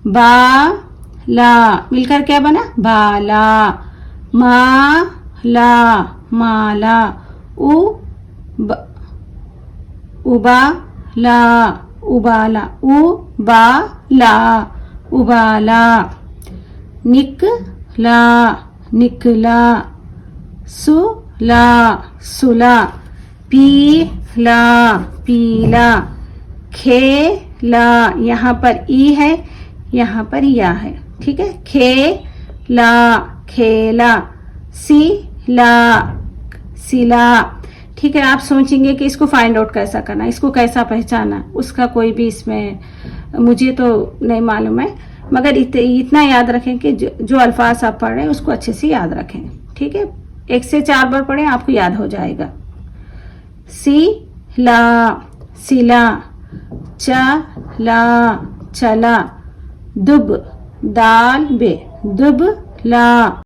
बा ला, मिलकर क्या बना? बाला। मा ला, माला। उ उबाला, उबाला। उबाला, उबाला। निकला, निकला। सुला, सुला। पीला, पीला। खेला, यहाँ पर ई है, यहाँ पर या है, ठीक है। खेला, खेला। सिला, सिला, ठीक है। आप सोचेंगे कि इसको फाइंड आउट कैसा करना, इसको कैसा पहचाना, उसका कोई भी इसमें मुझे तो नहीं मालूम है, मगर इतना याद रखें कि जो अल्फाज आप पढ़ रहे हैं उसको अच्छे से याद रखें, ठीक है। 1 से 4 बार पढ़ें, आपको याद हो जाएगा। सिला, सिला। चला, चला। दुब, दाल बे, दुबला।